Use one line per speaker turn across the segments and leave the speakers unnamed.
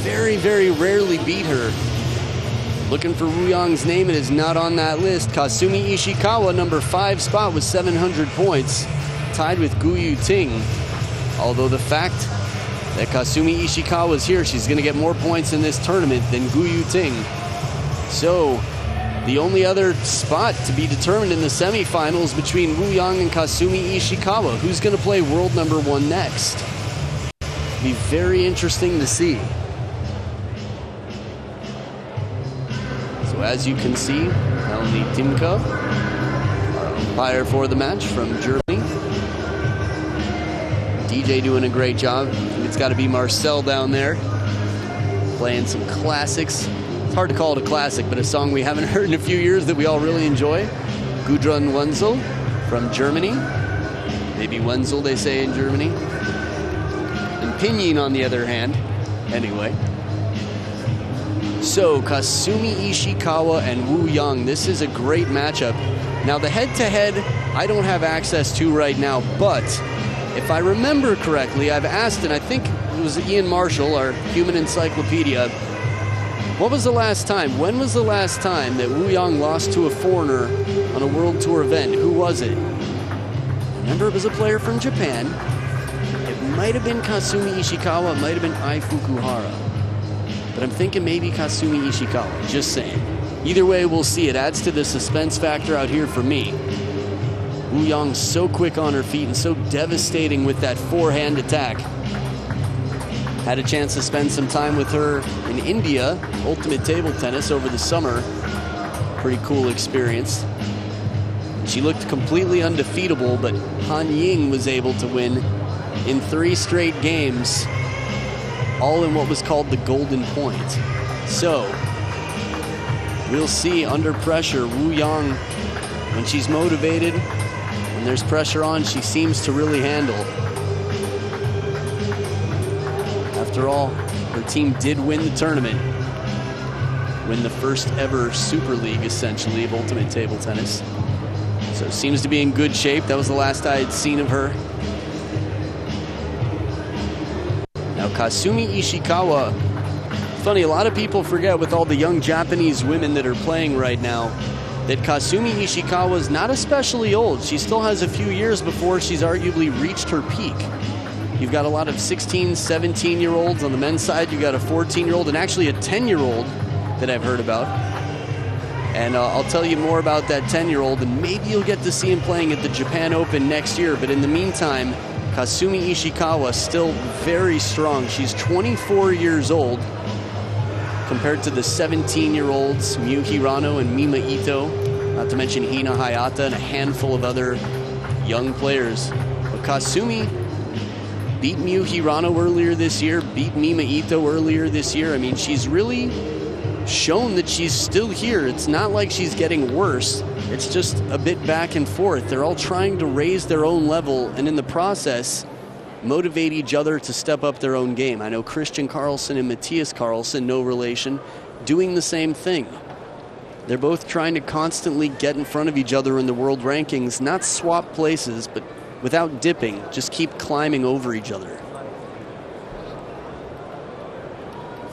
very, very rarely beat her. Looking for Wu Yang's name, it is not on that list. Kasumi Ishikawa, number 5 spot with 700 points, tied with Gu Yuting. Although the fact that Kasumi Ishikawa is here, she's going to get more points in this tournament than Gu Yuting. So the only other spot to be determined in the semifinals between Wu Yang and Kasumi Ishikawa. Who's going to play world number 1 next? Be very interesting to see. So as you can see, Melanie Timka, our umpire for the match from Germany. DJ doing a great job. It's got to be Marcel down there, playing some classics. It's hard to call it a classic, but a song we haven't heard in a few years that we all really enjoy. Gudrun Wenzel from Germany. Maybe Wenzel, they say in Germany. And Pinyin, on the other hand. Anyway. So, Kasumi Ishikawa and Wu Yang. This is a great matchup. Now, the head-to-head, I don't have access to right now, but if I remember correctly, I've asked, and I think it was Ian Marshall, our human encyclopedia, what was the last time? When was the last time that Wu Yang lost to a foreigner on a World Tour event? Who was it? Remember, it was a player from Japan. It might have been Kasumi Ishikawa. It might have been Ai Fukuhara. But I'm thinking maybe Kasumi Ishikawa. Just saying. Either way, we'll see. It adds to the suspense factor out here for me. Wu Yang so quick on her feet and so devastating with that forehand attack. Had a chance to spend some time with her in India, ultimate table tennis over the summer. Pretty cool experience. She looked completely undefeatable, but Han Ying was able to win in 3 straight games, all in what was called the golden point. So, we'll see under pressure. Wu Yang, when she's motivated, when there's pressure on, she seems to really handle. After all, her team did win the tournament. Win the first ever Super League, essentially, of ultimate table tennis. So seems to be in good shape. That was the last I had seen of her. Now Kasumi Ishikawa. Funny, a lot of people forget with all the young Japanese women that are playing right now that Kasumi Ishikawa is not especially old. She still has a few years before she's arguably reached her peak. You've got a lot of 16, 17-year-olds on the men's side. You've got a 14-year-old and actually a 10-year-old that I've heard about. And I'll tell you more about that 10-year-old, and maybe you'll get to see him playing at the Japan Open next year. But in the meantime, Kasumi Ishikawa still very strong. She's 24 years old compared to the 17-year-olds Miyu Hirano and Mima Ito, not to mention Hina Hayata and a handful of other young players. But Kasumi beat Miyu Hirano earlier this year, beat Mima Ito earlier this year. I mean, she's really shown that she's still here. It's not like she's getting worse. It's just a bit back and forth. They're all trying to raise their own level and in the process motivate each other to step up their own game. I know Christian Carlsen and Matthias Carlsen, no relation, doing the same thing. They're both trying to constantly get in front of each other in the world rankings, not swap places, but without dipping, just keep climbing over each other.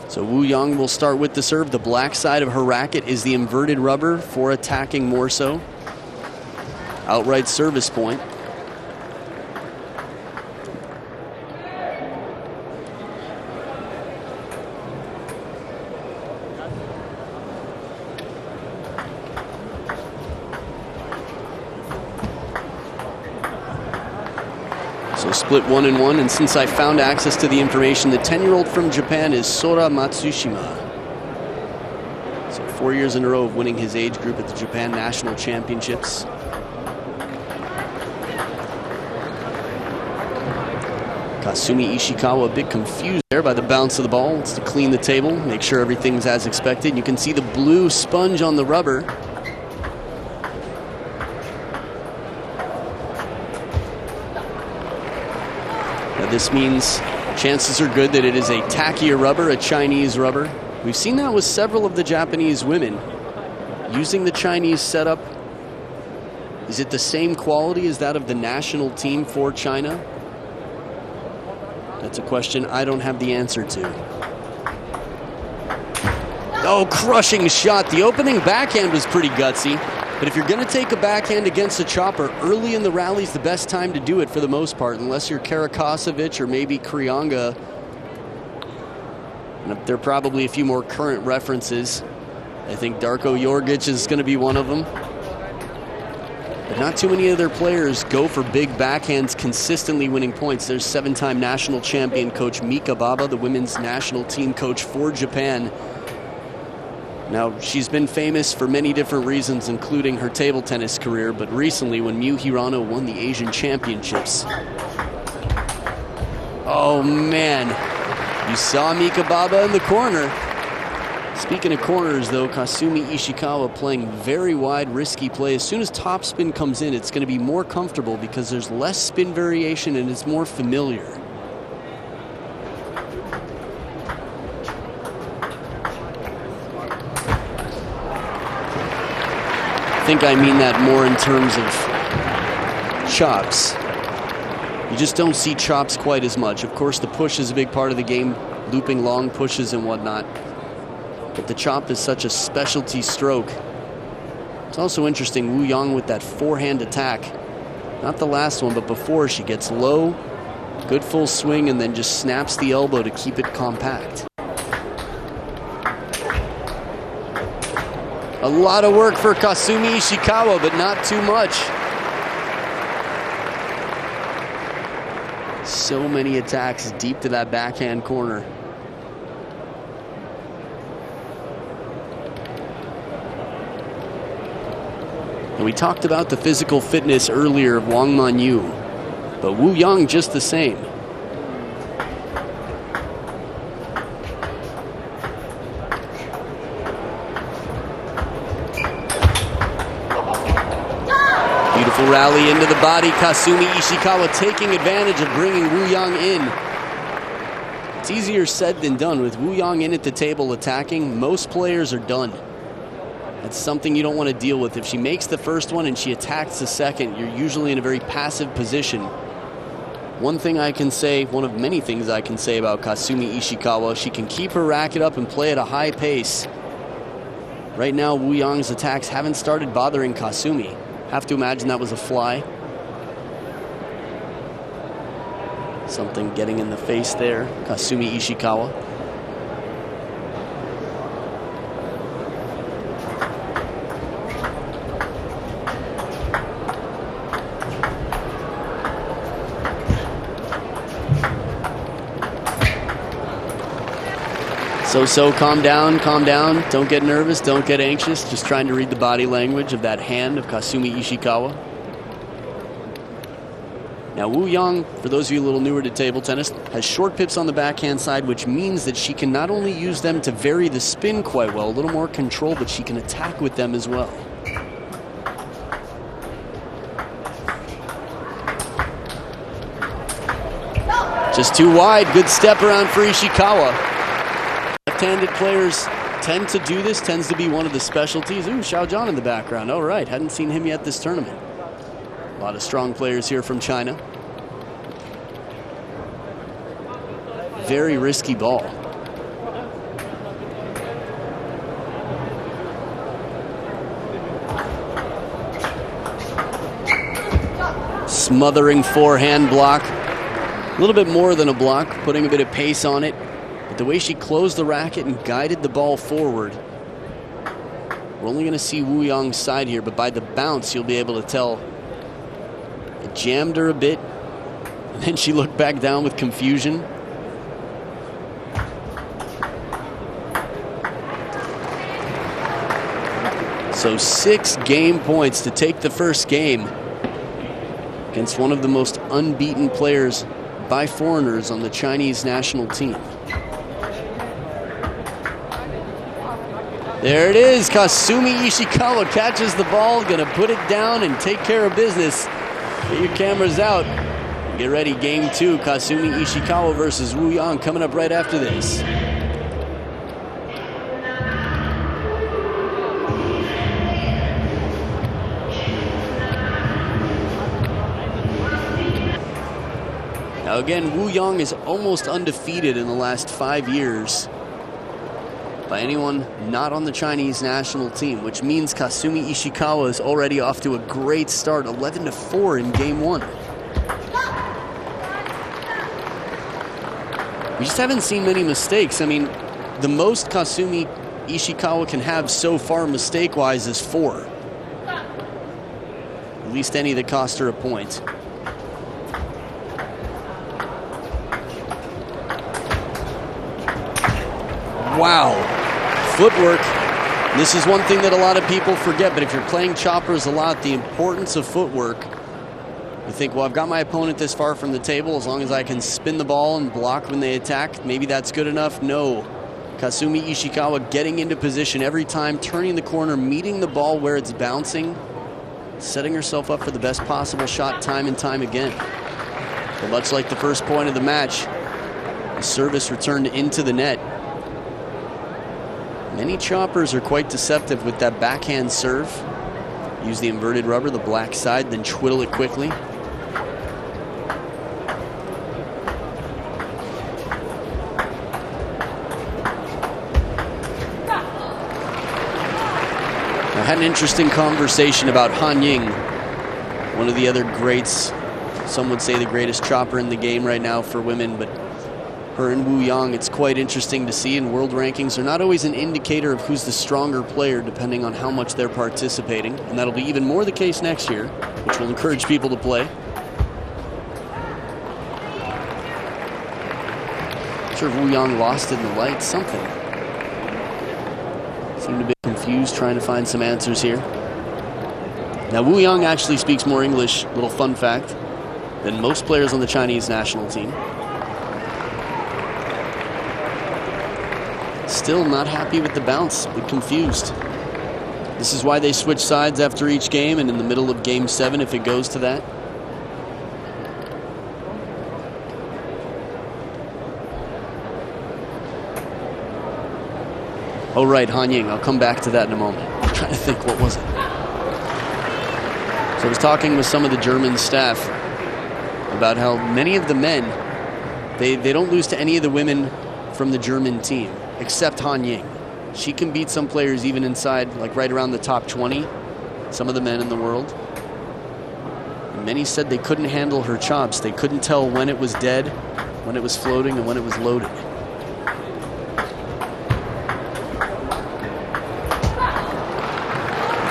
So Wu Yang will start with the serve. The black side of her racket is the inverted rubber for attacking more so. Outright service point. So split 1-1, and since I found access to the information, the 10-year-old from Japan is Sora Matsushima. So 4 years in a row of winning his age group at the Japan National Championships. Kasumi Ishikawa a bit confused there by the bounce of the ball. Wants to clean the table, make sure everything's as expected. You can see the blue sponge on the rubber. This means chances are good that it is a tackier rubber, a Chinese rubber. We've seen that with several of the Japanese women using the Chinese setup. Is it the same quality as that of the national team for China? That's a question I don't have the answer to. Oh, crushing shot. The opening backhand was pretty gutsy. But if you're going to take a backhand against a chopper, early in the rally is the best time to do it for the most part, unless you're Karakasovic or maybe Krianga. And there are probably a few more current references. I think Darko Jorgic is going to be one of them. But not too many other players go for big backhands consistently winning points. There's 7-time national champion coach Mika Baba, the women's national team coach for Japan. Now, she's been famous for many different reasons, including her table tennis career, but recently when Miu Hirano won the Asian Championships. Oh, man. You saw Mika Baba in the corner. Speaking of corners, though, Kasumi Ishikawa playing very wide, risky play. As soon as topspin comes in, it's going to be more comfortable because there's less spin variation and it's more familiar. I think I mean that more in terms of chops. You just don't see chops quite as much. Of course, the push is a big part of the game, looping long pushes and whatnot. But the chop is such a specialty stroke. It's also interesting, Wu Yang with that forehand attack. Not the last one, but before, she gets low, good full swing, and then just snaps the elbow to keep it compact. A lot of work for Kasumi Ishikawa, but not too much. So many attacks deep to that backhand corner. And we talked about the physical fitness earlier of Wang Manyu, but Wu Yang just the same. Beautiful rally into the body. Kasumi Ishikawa taking advantage of bringing Wu Yang in. It's easier said than done. With Wu Yang in at the table attacking, most players are done. That's something you don't want to deal with. If she makes the first one and she attacks the second, you're usually in a very passive position. One thing I can say, one of many things I can say about Kasumi Ishikawa, she can keep her racket up and play at a high pace. Right now, Wu Yang's attacks haven't started bothering Kasumi. Have to imagine that was a fly. Something getting in the face there. Kasumi Ishikawa. So calm down, don't get nervous, don't get anxious, just trying to read the body language of that hand of Kasumi Ishikawa. Now Wu Yang, for those of you a little newer to table tennis, has short pips on the backhand side, which means that she can not only use them to vary the spin quite well, a little more control, but she can attack with them as well. Just too wide, good step around for Ishikawa. Left-handed players tend to do this, tends to be one of the specialties. Ooh, Xiao Zhan in the background. All right, hadn't seen him yet this tournament. A lot of strong players here from China. Very risky ball. Smothering forehand block. A little bit more than a block, putting a bit of pace on it. But the way she closed the racket and guided the ball forward, we're only going to see Wu Yang's side here, but by the bounce, you'll be able to tell it jammed her a bit, and then she looked back down with confusion. So 6 game points to take the first game against one of the most unbeaten players by foreigners on the Chinese national team. There it is. Kasumi Ishikawa catches the ball, gonna put it down and take care of business. Get your cameras out. Get ready, game 2. Kasumi Ishikawa versus Wu Yang coming up right after this. Now again, Wu Yang is almost undefeated in the last 5 years. by anyone not on the Chinese national team, which means Kasumi Ishikawa is already off to a great start, 11-4 in game 1. We just haven't seen many mistakes. I mean, the most Kasumi Ishikawa can have so far mistake-wise is 4. At least any that cost her a point. Wow. Footwork. This is one thing that a lot of people forget, but if you're playing choppers a lot, the importance of footwork, you think, well, I've got my opponent this far from the table. As long as I can spin the ball and block when they attack, maybe that's good enough. No. Kasumi Ishikawa getting into position every time, turning the corner, meeting the ball where it's bouncing, setting herself up for the best possible shot time and time again. But much like the first point of the match, the service returned into the net. Many choppers are quite deceptive with that backhand serve. Use the inverted rubber, the black side, then twiddle it quickly. I had an interesting conversation about Han Ying, one of the other greats. Some would say the greatest chopper in the game right now for women, but her and Wu Yang, it's quite interesting to see. In world rankings are not always an indicator of who's the stronger player, depending on how much they're participating. And that'll be even more the case next year, which will encourage people to play. Not sure if Wu Yang lost in the light, something. Seemed a bit confused, trying to find some answers here. Now, Wu Yang actually speaks more English, little fun fact, than most players on the Chinese national team. Still not happy with the bounce, but confused. This is why they switch sides after each game, and in the middle of game 7 if it goes to that. Oh right, Han Ying, I'll come back to that in a moment. I'm trying to think, what was it? So I was talking with some of the German staff about how many of the men, they don't lose to any of the women from the German team, except Han Ying. She can beat some players even inside, like right around the top 20, some of the men in the world. And many said they couldn't handle her chops. They couldn't tell when it was dead, when it was floating, and when it was loaded.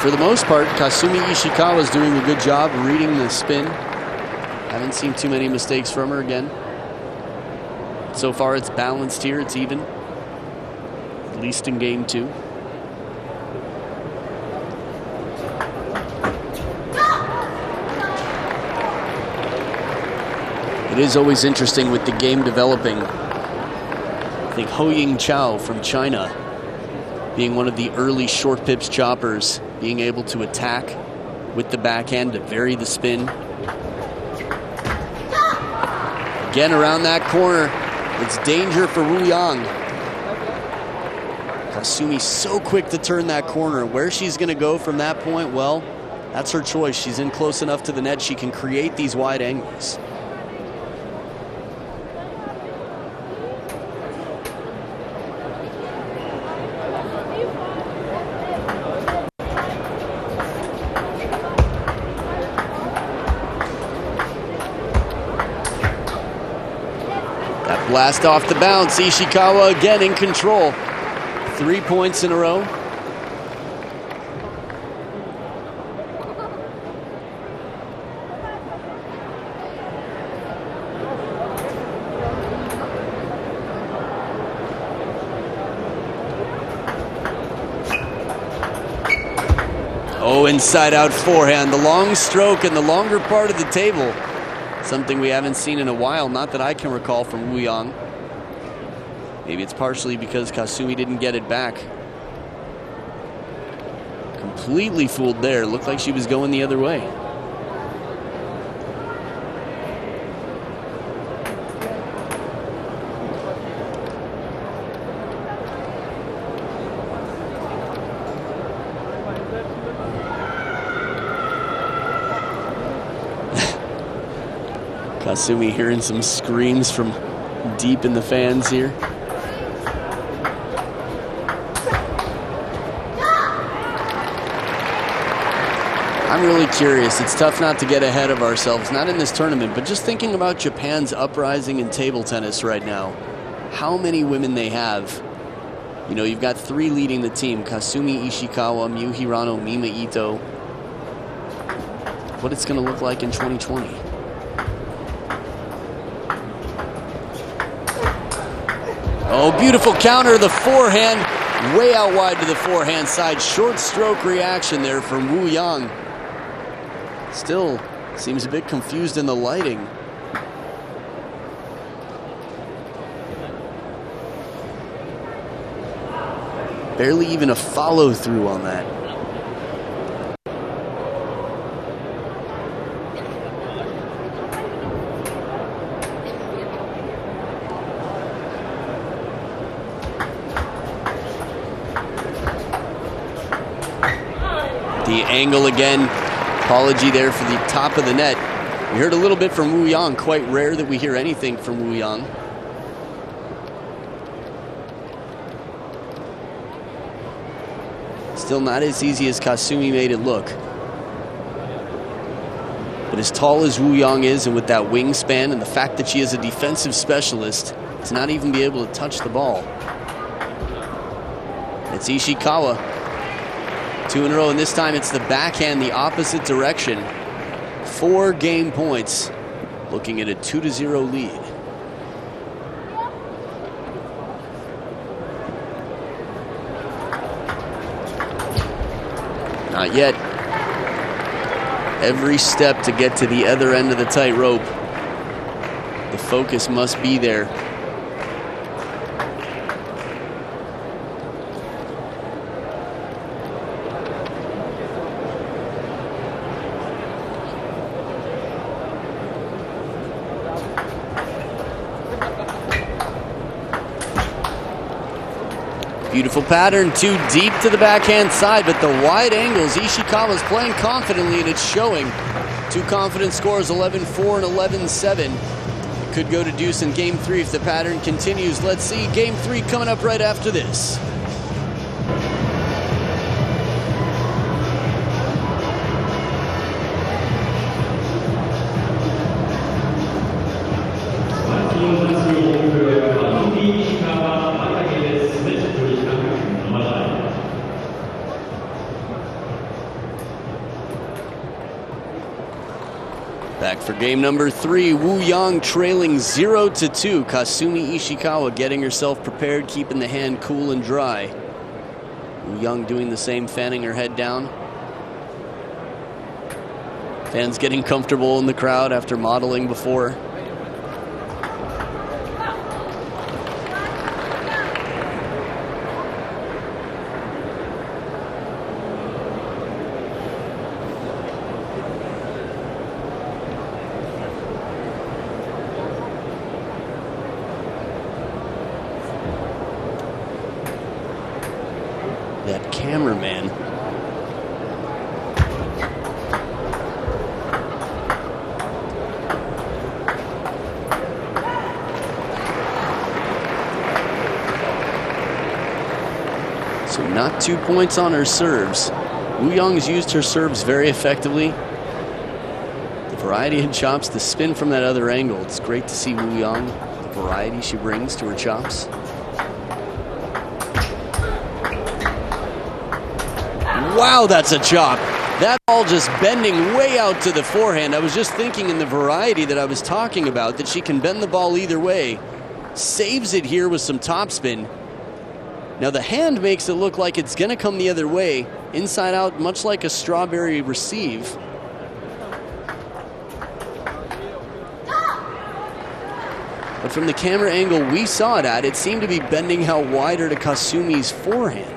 For the most part, Kasumi Ishikawa is doing a good job reading the spin. Haven't seen too many mistakes from her again. So far it's balanced here, it's even. At least in game 2. It is always interesting with the game developing. I think Ho Ying Chao from China, being one of the early short pips choppers, being able to attack with the backhand to vary the spin. Again around that corner, it's danger for Wu Yang. Kasumi so quick to turn that corner. Where she's going to go from that point, well, that's her choice. She's in close enough to the net, she can create these wide angles. Blast off the bounce. Ishikawa again in control. 3 points in a row. Oh, inside out forehand. The long stroke and the longer part of the table. Something we haven't seen in a while, not that I can recall, from Wu Yang. Maybe it's partially because Kasumi didn't get it back. Completely fooled there. Looked like she was going the other way. Kasumi hearing some screams from deep in the fans here. I'm really curious. It's tough not to get ahead of ourselves, not in this tournament, but just thinking about Japan's uprising in table tennis right now. How many women they have. You know, you've got 3 leading the team: Kasumi Ishikawa, Miyu Hirano, Mima Ito. What it's going to look like in 2020. Oh, beautiful counter, the forehand, way out wide to the forehand side. Short stroke reaction there from Wu Yang. Still seems a bit confused in the lighting. Barely even a follow through on that. The angle again. Apology there for the top of the net. We heard a little bit from Wu Yang. Quite rare that we hear anything from Wu Yang. Still not as easy as Kasumi made it look. But as tall as Wu Yang is, and with that wingspan and the fact that she is a defensive specialist, to not even be able to touch the ball. It's Ishikawa. 2 in a row, and this time it's the backhand the opposite direction. 4 game points. Looking at a 2-0 lead. Not yet. Every step to get to the other end of the tightrope. The focus must be there. Beautiful pattern, too deep to the backhand side, but the wide angles, Ishikawa's playing confidently, and it's showing. 2 confident scores, 11-4 and 11-7. Could go to deuce in game 3 if the pattern continues. Let's see game 3 coming up right after this. Back for game number 3, Wu Yang trailing 0-2. Kasumi Ishikawa getting herself prepared, keeping the hand cool and dry. Wu Yang doing the same, fanning her head down. Fans getting comfortable in the crowd after modeling before. That cameraman. So not 2 points on her serves. Wu Yang's used her serves very effectively. The variety in chops, the spin from that other angle. It's great to see Wu Yang, the variety she brings to her chops. Wow, that's a chop. That ball just bending way out to the forehand. I was just thinking in the variety that I was talking about that she can bend the ball either way. Saves it here with some topspin. Now the hand makes it look like it's going to come the other way. Inside out, much like a strawberry receive. But from the camera angle we saw it at, it seemed to be bending out wider to Kasumi's forehand.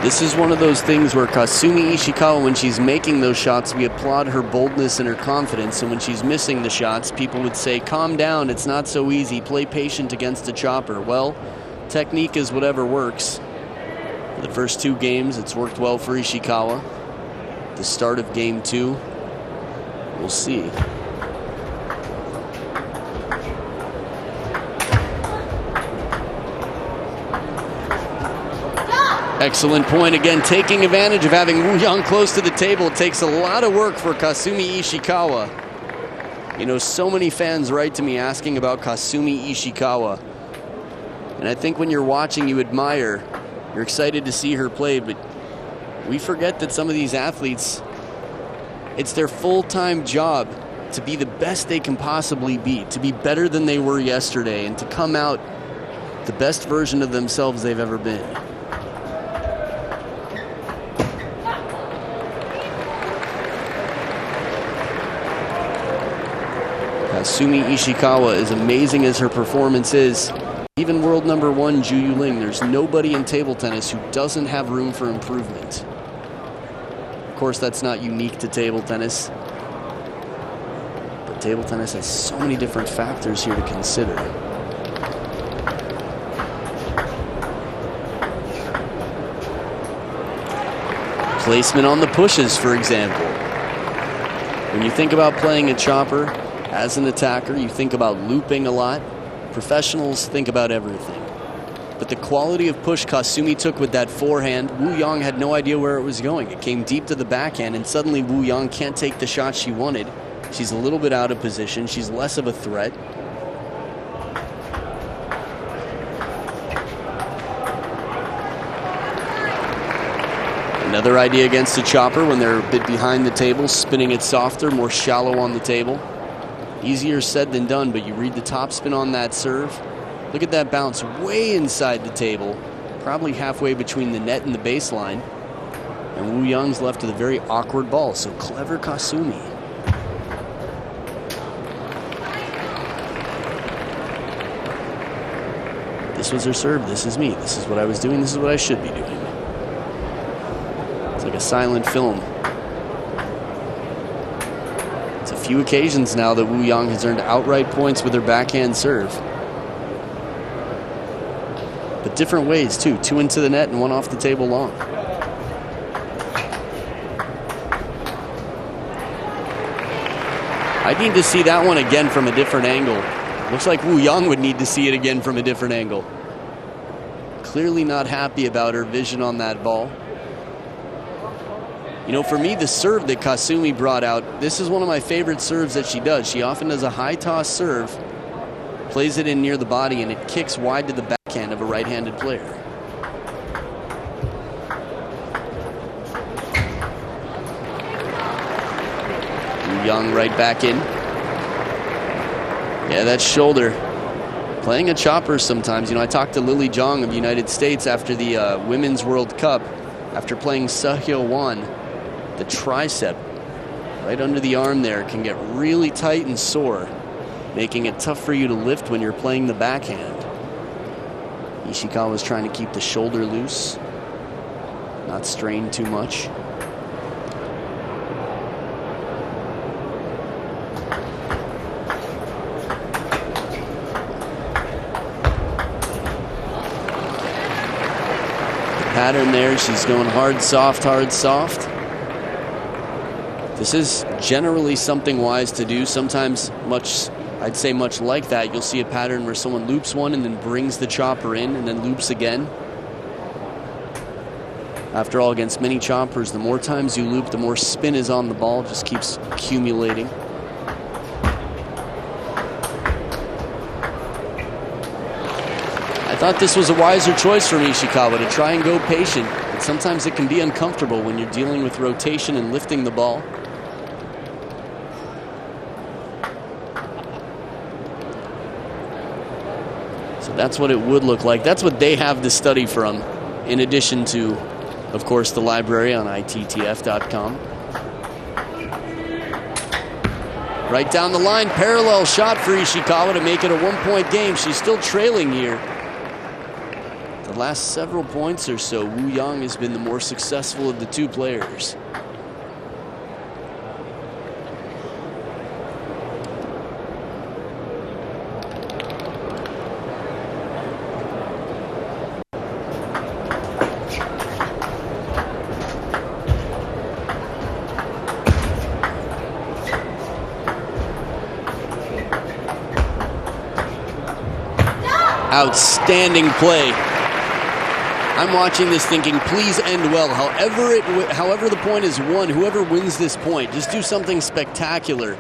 This this is one of those things where Kasumi Ishikawa, when she's making those shots, we applaud her boldness and her confidence. And when she's missing the shots, people would say, calm down, it's not so easy, play patient against a chopper. Well, technique is whatever works. For the first 2 games, it's worked well for Ishikawa. The start of game 2, we'll see. Excellent point. Again, taking advantage of having Wu Yang close to the table. It takes a lot of work for Kasumi Ishikawa. You know, so many fans write to me asking about Kasumi Ishikawa. And I think when you're watching, you admire. You're excited to see her play, but we forget that some of these athletes, it's their full-time job to be the best they can possibly be, to be better than they were yesterday, and to come out the best version of themselves they've ever been. Kasumi Ishikawa, as amazing as her performance is, even world number 1 Ju Yuling, there's nobody in table tennis who doesn't have room for improvement. Of course, that's not unique to table tennis, but table tennis has so many different factors here to consider. Placement on the pushes, for example. When you think about playing a chopper as an attacker, you think about looping a lot. Professionals think about everything. But the quality of push Kasumi took with that forehand, Wu Yang had no idea where it was going. It came deep to the backhand, and suddenly Wu Yang can't take the shot she wanted. She's a little bit out of position. She's less of a threat. Another idea against a chopper when they're a bit behind the table, spinning it softer, more shallow on the table. Easier said than done, but you read the topspin on that serve. Look at that bounce way inside the table, probably halfway between the net and the baseline. And Wu Yang's left with a very awkward ball, so clever Kasumi. This was her serve, this is me, this is what I was doing, this is what I should be doing. It's like a silent film. It's a few occasions now that Wu Yang has earned outright points with her backhand serve. But different ways too, 2 into the net and 1 off the table long. I need to see that one again from a different angle. Looks like Wu Yang would need to see it again from a different angle. Clearly not happy about her vision on that ball. You know, for me, the serve that Kasumi brought out, this is one of my favorite serves that she does. She often does a high toss serve, plays it in near the body, and it kicks wide to the backhand of a right-handed player. Wu Yang right back in. Yeah, that shoulder. Playing a chopper sometimes. You know, I talked to Lily Zhang of the United States after the Women's World Cup, after playing Sehyo Wan. The tricep right under the arm there can get really tight and sore, making it tough for you to lift when you're playing the backhand. Ishikawa's trying to keep the shoulder loose, not strain too much. The pattern there, she's going hard, soft, hard, soft. This is generally something wise to do. Sometimes I'd say much like that. You'll see a pattern where someone loops one and then brings the chopper in and then loops again. After all, against many choppers, the more times you loop, the more spin is on the ball, just keeps accumulating. I thought this was a wiser choice from Ishikawa to try and go patient, but sometimes it can be uncomfortable when you're dealing with rotation and lifting the ball. That's what it would look like. That's what they have to study from, in addition to, of course, the library on ITTF.com. Right down the line, parallel shot for Ishikawa to make it a 1-point game. She's still trailing here. The the last several points or so, Wu Yang has been the more successful of the two players. Outstanding play. I'm watching this thinking, please end well. However the point is won, whoever wins this point, just do something spectacular.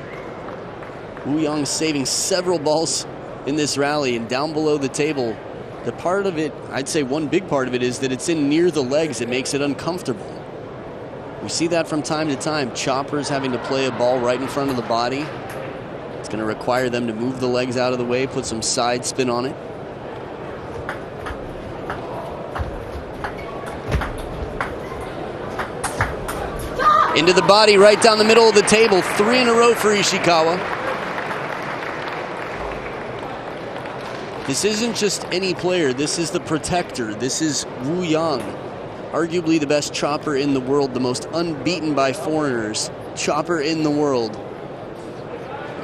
Wu Yang saving several balls in this rally, and down below the table, the part of it, I'd say one big part of it, is that it's in near the legs. It makes it uncomfortable. We see that from time to time. Choppers having to play a ball right in front of the body. It's going to require them to move the legs out of the way, put some side spin on it. Into the body, right down the middle of the table. 3 in a row for Ishikawa. This isn't just any player. This is the protector. This is Wu Yang, arguably the best chopper in the world, the most unbeaten by foreigners chopper in the world.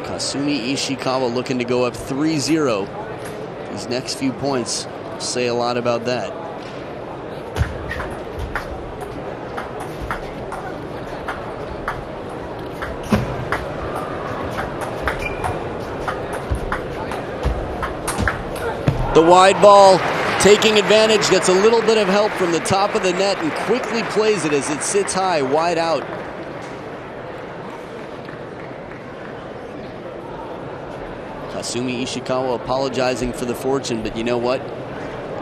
Kasumi Ishikawa looking to go up 3-0. These next few points say a lot about that. The wide ball, taking advantage, gets a little bit of help from the top of the net and quickly plays it as it sits high, wide out. Kasumi Ishikawa apologizing for the fortune, but you know what?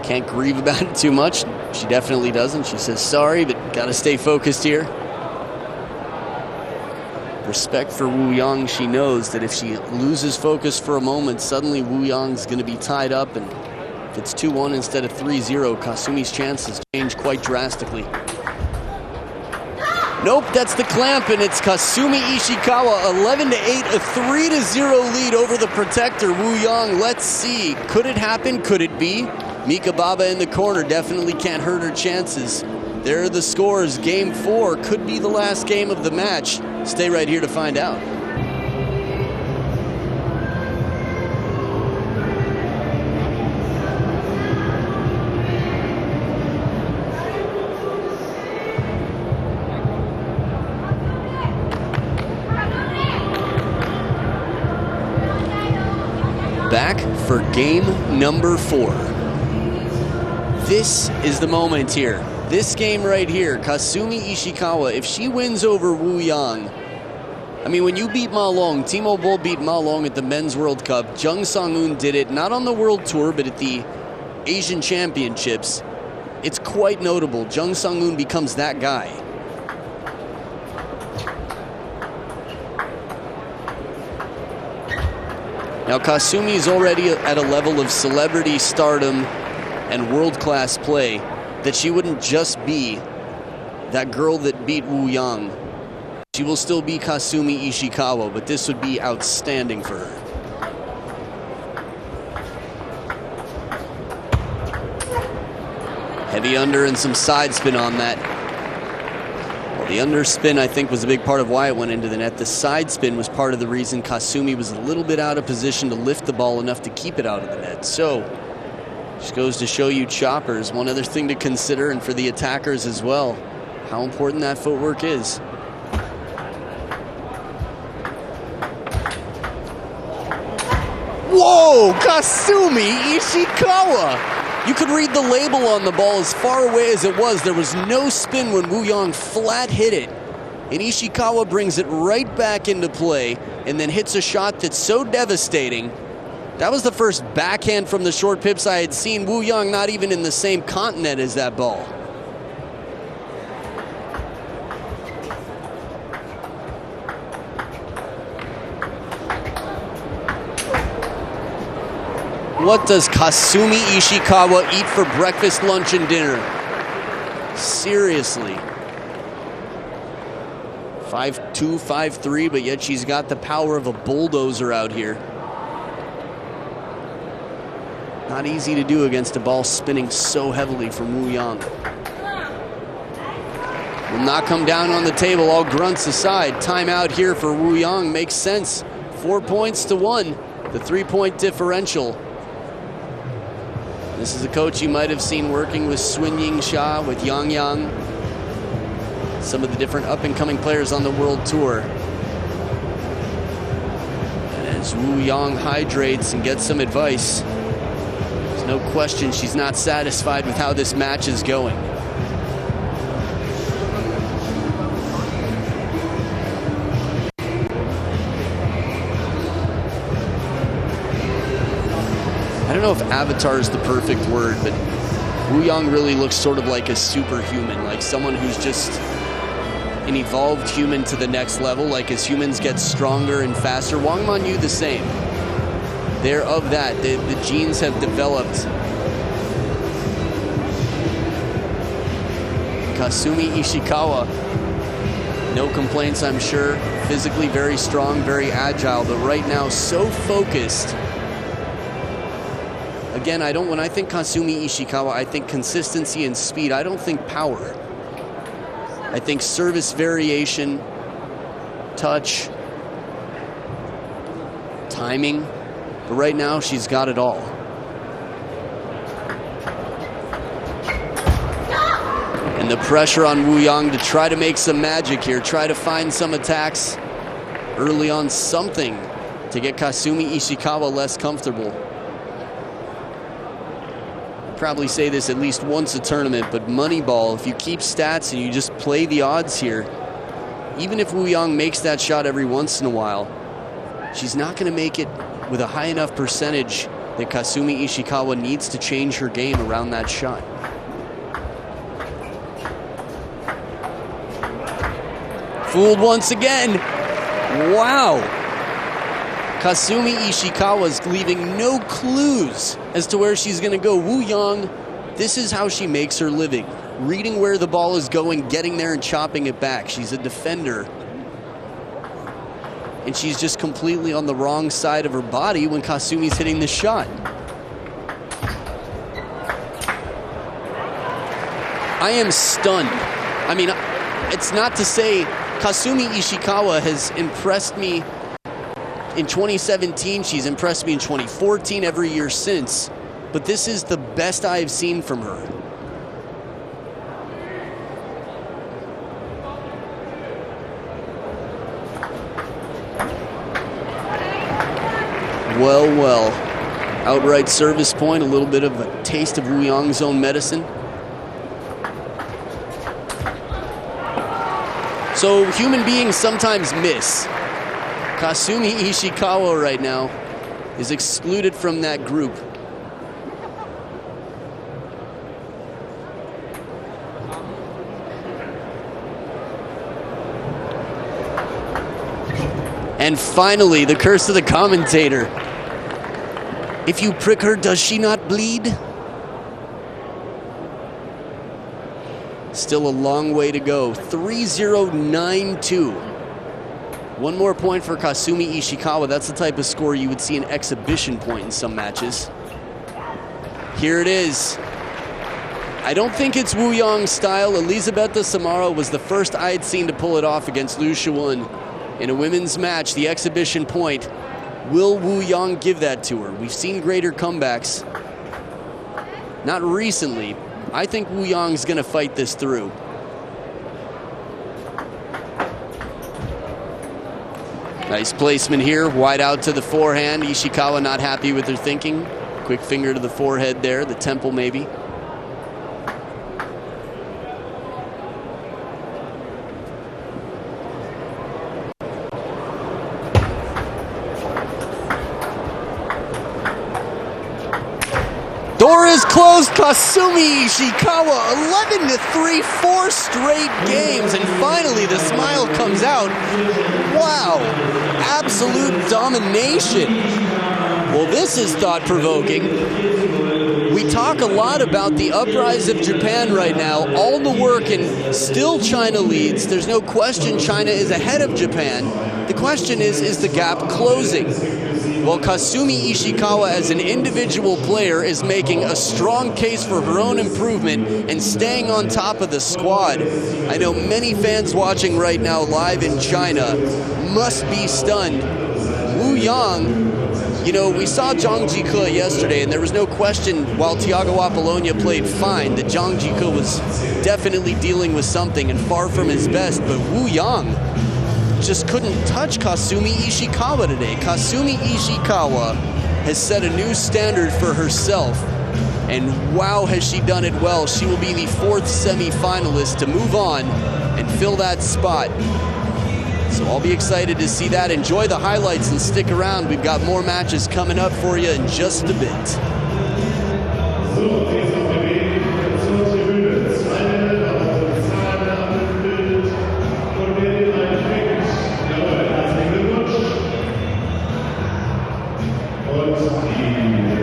Can't grieve about it too much. She definitely doesn't. She says sorry, but gotta stay focused here. Respect for Wu Yang. She knows that if she loses focus for a moment, suddenly Wu Yang's going to be tied up, and if it's 2-1 instead of 3-0, Kasumi's chances change quite drastically. Nope, that's the clamp, and it's Kasumi Ishikawa, 11-8, a 3-0 lead over the protector, Wu Yang. Let's see, could it happen? Could it be? Mika Baba in the corner definitely can't hurt her chances. There are the scores. Game 4 could be the last game of the match. Stay right here to find out. Back for game number 4. This is the moment here. This game right here, Kasumi Ishikawa, if she wins over Wu Yang, I mean, when you beat Ma Long, Timo Boll beat Ma Long at the Men's World Cup. Jung Sung-un did it, not on the World Tour, but at the Asian Championships. It's quite notable. Jung Sung-un becomes that guy. Now, Kasumi is already at a level of celebrity stardom and world-class play that she wouldn't just be that girl that beat Wu Yang. She will still be Kasumi Ishikawa, but this would be outstanding for her. Heavy under and some side spin on that. Well, the underspin, I think, was a big part of why it went into the net. The side spin was part of the reason Kasumi was a little bit out of position to lift the ball enough to keep it out of the net. So, just goes to show you choppers, one other thing to consider, and for the attackers as well, how important that footwork is. Whoa, Kasumi Ishikawa! You could read the label on the ball as far away as it was. There was no spin when Wu Yang flat hit it. And Ishikawa brings it right back into play and then hits a shot that's so devastating. That was the first backhand from the short pips I had seen. Wu Yang not even in the same continent as that ball. What does Kasumi Ishikawa eat for breakfast, lunch, and dinner? Seriously. 5'2", 5'3", but yet she's got the power of a bulldozer out here. Not easy to do against a ball spinning so heavily from Wu Yang. Will not come down on the table, all grunts aside. Timeout here for Wu Yang makes sense. 4 points to 1, the 3-point differential. This is a coach you might have seen working with Sun Yingsha, with Yang Yang, some of the different up-and-coming players on the World Tour. And as Wu Yang hydrates and gets some advice, there's no question she's not satisfied with how this match is going. I don't know if avatar is the perfect word, but Wu Yang really looks sort of like a superhuman, like someone who's just an evolved human to the next level, like as humans get stronger and faster. Wang Manyu the same. They're of that. The genes have developed. Kasumi Ishikawa, no complaints, I'm sure. Physically very strong, very agile, but right now so focused. Again, when I think Kasumi Ishikawa, I think consistency and speed. I don't think power. I think service variation, touch, timing. But right now, she's got it all. And the pressure on Wu Yang to try to make some magic here, try to find some attacks early on, something to get Kasumi Ishikawa less comfortable. Probably say this at least once a tournament, but Moneyball, if you keep stats and you just play the odds here, even if Wu Yang makes that shot every once in a while, she's not going to make it with a high enough percentage that Kasumi Ishikawa needs to change her game around that shot. Fooled once again. Wow. Kasumi Ishikawa's leaving no clues as to where she's going to go. Wu Yang, this is how she makes her living. Reading where the ball is going, getting there and chopping it back. She's a defender. And she's just completely on the wrong side of her body when Kasumi's hitting the shot. I am stunned. I mean, it's not to say Kasumi Ishikawa has impressed me in 2017, she's impressed me in 2014, every year since. But this is the best I've seen from her. Well, well. Outright service point, a little bit of a taste of Wu Yang's own medicine. So human beings sometimes miss. Kasumi Ishikawa right now is excluded from that group. And finally, the curse of the commentator. If you prick her, does she not bleed? Still a long way to go. 3-0-9-2. One more point for Kasumi Ishikawa. That's the type of score you would see an exhibition point in some matches. Here it is. I don't think it's Wu Yang's style. Elisabetta Samara was the first I had seen to pull it off against Liu Shiwen in a women's match, the exhibition point. Will Wu Yang give that to her? We've seen greater comebacks. Not recently. I think Wu Yang's going to fight this through. Nice placement here, wide out to the forehand. Ishikawa not happy with her thinking. Quick finger to the forehead there, the temple maybe. Door is closed. Kasumi Ishikawa, 11-3, 4 straight games, and finally the smile comes out. Wow, absolute domination. Well, this is thought-provoking. We talk a lot about the uprise of Japan right now, all the work, and still China leads. There's no question China is ahead of Japan. The question is the gap closing? Well, Kasumi Ishikawa as an individual player is making a strong case for her own improvement and staying on top of the squad. I know many fans watching right now live in China must be stunned. Wu Yang, you know, we saw Zhang Jike yesterday, and there was no question while Thiago Apollonia played fine that Zhang Jike was definitely dealing with something and far from his best, but Wu Yang just couldn't touch Kasumi Ishikawa today. Kasumi Ishikawa has set a new standard for herself, and wow, has she done it well. She will be the 4th semi-finalist to move on and fill that spot. So I'll be excited to see that. Enjoy the highlights and stick around. We've got more matches coming up for you in just a bit.
Und die